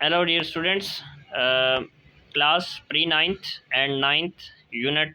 Hello, dear students. Class pre-9th and 9th Unit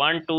1 2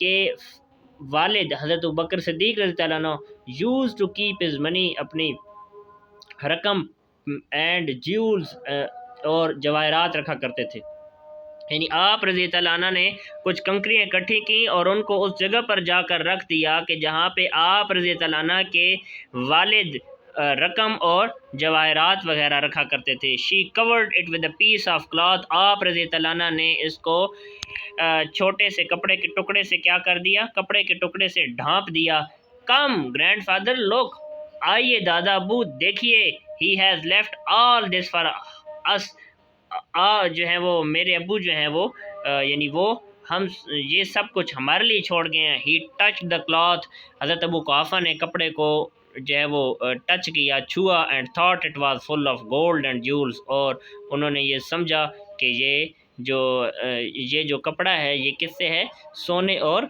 کہ والد حضرت ابوبکر صدیق رضی اللہ عنہ یوز ٹو کیپ ہز منی، اپنی رقم اینڈ جیولز اور جواہرات رکھا کرتے تھے. یعنی آپ رضی اللہ عنہ نے کچھ کنکریاں اکٹھی کی اور ان کو اس جگہ پر جا کر رکھ دیا کہ جہاں پہ آپ رضی اللہ عنہ کے والد رقم اور جواہرات وغیرہ رکھا کرتے تھے. She covered it with a piece of cloth, آپ رضی اللہ عنہ نے اس کو چھوٹے سے کپڑے کے ٹکڑے سے کیا کر دیا، کپڑے کے ٹکڑے سے ڈھانپ دیا. کم گرینڈ فادر، لوک، آئیے دادا ابو دیکھیے، he has left all this for us, جو ہے وہ میرے ابو جو ہیں وہ یعنی وہ ہم یہ سب کچھ ہمارے لیے چھوڑ گئے ہیں. ہی ٹچ دا کلاتھ، حضرت ابو قحافہ نے کپڑے کو جو ہے وہ ٹچ کیا، چھوا، and thought it was full of gold and jewels, اور انہوں نے یہ سمجھا کہ یہ جو کپڑا ہے یہ کس سے ہے، سونے اور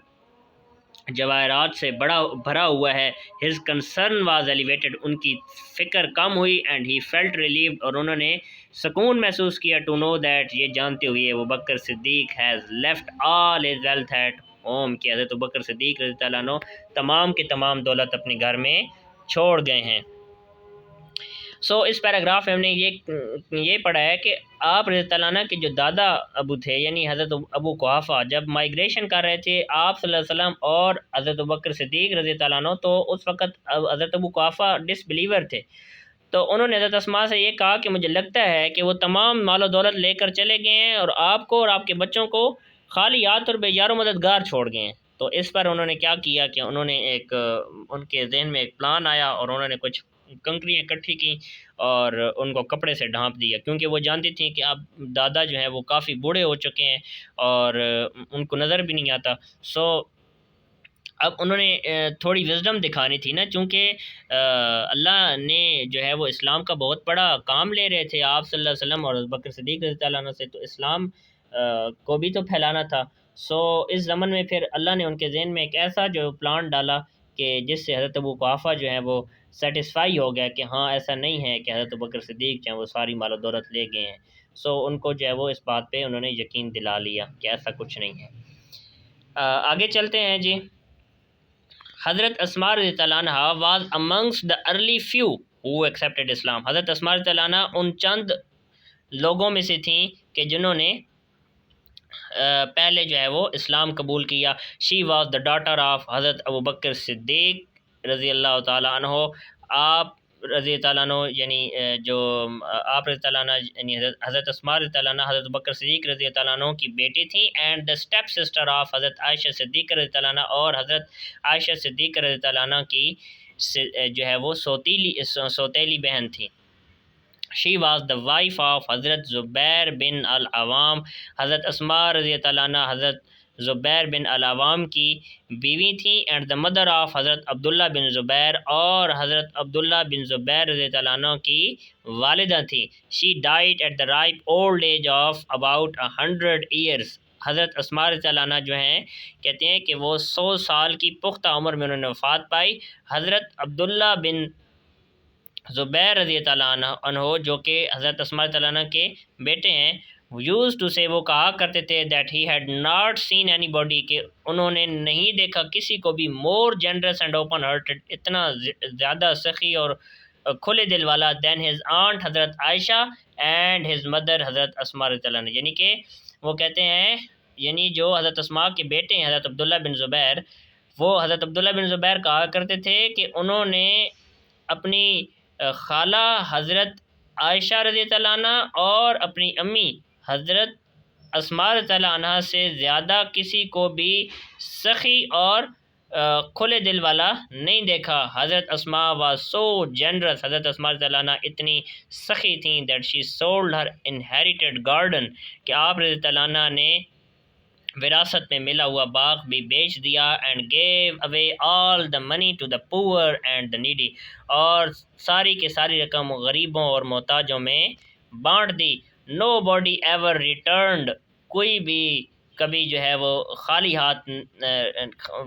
جواہرات سے بھرا ہوا ہے. ہز کنسرن واز ایلیویٹڈ، ان کی فکر کم ہوئی. اینڈ ہی فیلٹ ریلیوڈ، اور انہوں نے سکون محسوس کیا، ٹو نو دیٹ، یہ جانتے ہوئے وہ بکر صدیق has left all his wealth at home, کہ حضرت بکر صدیق رضی اللہ عنہ تمام کے تمام دولت اپنے گھر میں چھوڑ گئے ہیں. اس پیراگراف میں ہم نے یہ پڑھا ہے کہ آپ رضی اللہ عنہ کے جو دادا ابو تھے یعنی حضرت ابو قحافہ جب مائیگریشن کر رہے تھے آپ صلی اللہ علیہ وسلم اور حضرت بکر صدیق رضی اللہ عنہ، تو اس وقت حضرت ابو قحافہ ڈس بلیور تھے. تو انہوں نے حضرت اسماء سے یہ کہا کہ مجھے لگتا ہے کہ وہ تمام مال و دولت لے کر چلے گئے ہیں اور آپ کو اور آپ کے بچوں کو خالی یاد اور بے یار و مددگار چھوڑ گئے ہیں. تو اس پر انہوں نے کیا کیا کہ انہوں نے ان کے ذہن میں ایک پلان آیا اور انہوں نے کچھ کنکریاں اکٹھی کی اور ان کو کپڑے سے ڈھانپ دیا، کیونکہ وہ جانتی تھیں کہ اب دادا جو ہیں وہ کافی بوڑھے ہو چکے ہیں اور ان کو نظر بھی نہیں آتا. اب انہوں نے تھوڑی وزڈم دکھانی تھی نا، چونکہ اللہ نے جو ہے وہ اسلام کا بہت بڑا کام لے رہے تھے آپ صلی اللہ علیہ وسلم اور بکر صدیق رضی اللہ عنہ سے، تو اسلام کو بھی تو پھیلانا تھا. اس زمن میں پھر اللہ نے ان کے ذہن میں ایک ایسا جو پلان ڈالا کہ جس سے حضرت ابو قحافہ جو ہیں وہ سیٹسفائی ہو گیا کہ ہاں ایسا نہیں ہے کہ حضرت بکر صدیق جو ہیں وہ ساری مال و دولت لے گئے ہیں. ان کو جو ہے وہ اس بات پہ انہوں نے یقین دلا لیا کہ ایسا کچھ نہیں ہے. آگے چلتے ہیں جی. حضرت اسماء رضی اللہ عنہ was amongst the early few who accepted اسلام. حضرت اسماء رضی اللہ عنہ ان چند لوگوں میں سے تھیں کہ جنہوں نے پہلے جو ہے وہ اسلام قبول کیا. She was the daughter of حضرت ابو بکر صدیق رضی اللہ تعالیٰ عنہ. آپ رضی اللہ عنہ یعنی جو آپ رضی اللہ عنہ یعنی حضرت اسماء رضی اللہ عنہ حضرت بکر صدیق رضی اللہ عنہ کی بیٹی تھیں، and the step sister of حضرت عائشہ صدیقہ رضی اللہ عنہ، اور حضرت عائشہ صدیقہ رضی اللہ عنہ کی جو ہے وہ سوتیلی بہن تھیں. She was the wife of حضرت زبیر بن العوام. حضرت اسماء رضی اللہ عنہ حضرت زبیر بن العوام کی بیوی تھیں، اینڈ دا مدر آف حضرت عبداللہ بن زبیر، اور حضرت عبداللہ بن زبیر رضی اللہ عنہ کی والدہ تھیں. She died at the ripe old age of about 100 years. حضرت اسماء رضی اللہ عنہ جو ہیں کہتے ہیں کہ وہ 100 سال کی پختہ عمر میں انہوں نے وفات پائی. حضرت عبداللہ بن زبیر رضی اللہ عنہ جو کہ حضرت اسماء رضی اللہ عنہ کے بیٹے ہیں، یوز ٹو سے وہ کہا کرتے تھے that he had not seen any body, کہ انہوں نے نہیں دیکھا کسی کو بھی، مور جنرس اینڈ اوپن ہارٹڈ، اتنا زیادہ سخی اور کھلے دل والا، دین ہز آنٹ حضرت عائشہ اینڈ ہز مدر حضرت اسماء رضی اللہ عنہ. یعنی کہ وہ کہتے ہیں یعنی جو حضرت اسماء کے بیٹے ہیں حضرت عبداللہ بن زبیر، وہ حضرت عبداللہ بن زبیر کہا کرتے تھے کہ انہوں نے اپنی خالہ حضرت عائشہ رضی اللہ عنہ اور اپنی امی حضرت اسماء رضی اللہ عنہ سے زیادہ کسی کو بھی سخی اور کھلے دل والا نہیں دیکھا. حضرت اسماء واز سو جنرس، حضرت اسماء رضی اللہ عنہ اتنی سخی تھیں that she sold Hare inherited garden, کہ آپ رضی اللہ عنہ نے وراثت میں ملا ہوا باغ بھی بیچ دیا، and give away all the money to the poor and the needy, اور ساری کے ساری رقم غریبوں اور محتاجوں میں بانٹ دی. نو باڈی ایور ریٹرنڈ، کوئی بھی کبھی جو ہے وہ خالی ہاتھ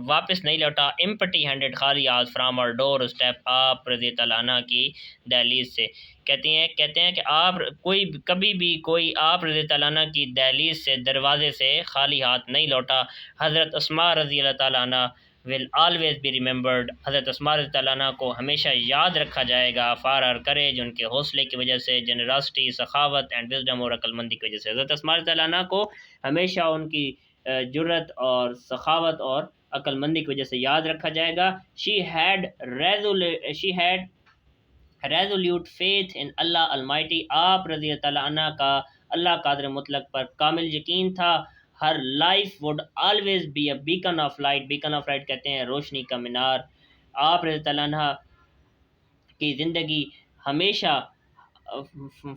واپس نہیں لوٹا، امپٹی ہینڈڈ، خالی ہاتھ فرام اور ڈور اسٹیپ آپ رضی اللہ عنہ کی دہلیز سے۔ کہتے ہیں کہ آپ کبھی بھی کوئی آپ رضی اللہ عنہ کی دہلیز سے، دروازے سے خالی ہاتھ نہیں لوٹا۔ حضرت اسماء رضی اللہ تعالیٰ عنہ will always be remembered۔ حضرت اسماء رضی اللہ عنہ کو ہمیشہ یاد رکھا جائے گا فار اور کریج، ان کے حوصلے کی وجہ سے، جنراسٹی، سخاوت اینڈ وزڈم اور عقل مندی کی وجہ سے۔ حضرت اسماء رضی اللہ عنہ کو ہمیشہ ان کی جرت اور سخاوت اور عقل مندی کی وجہ سے یاد رکھا جائے گا۔ she had resolute faith in اللہ المائٹی۔ آپ رضی اللہ عنہ کا اللہ قادر مطلق پر کامل یقین تھا۔ Her life would always be a beacon of light. Beacon of light کہتے ہیں روشنی کا مینار۔ آپ رضی اللہ عنہ کی زندگی ہمیشہ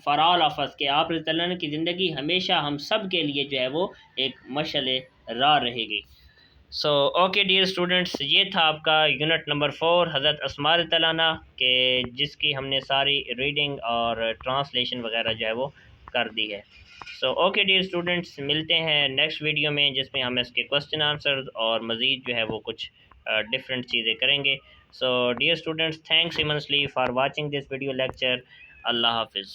فار آل آف اس، کہ آپ رضی اللہ عنہ کی زندگی ہمیشہ ہم سب کے لیے جو ہے وہ ایک مشعل راہ رہے گی۔ سو اوکے ڈیئر اسٹوڈنٹس، یہ تھا آپ کا یونٹ نمبر 4 حضرت اسماء رضی اللہ عنہ کہ جس کی ہم نے ساری ریڈنگ اور ٹرانسلیشن وغیرہ جو ہے وہ کر دی ہے۔ سو اوکے ڈیئر اسٹوڈنٹس، ملتے ہیں نیکسٹ ویڈیو میں جس میں ہم اس کے کوسچن آنسرز اور مزید جو ہے وہ کچھ ڈفرینٹ چیزیں کریں گے۔ So dear students, thanks immensely for watching this video lecture. اللہ حافظ۔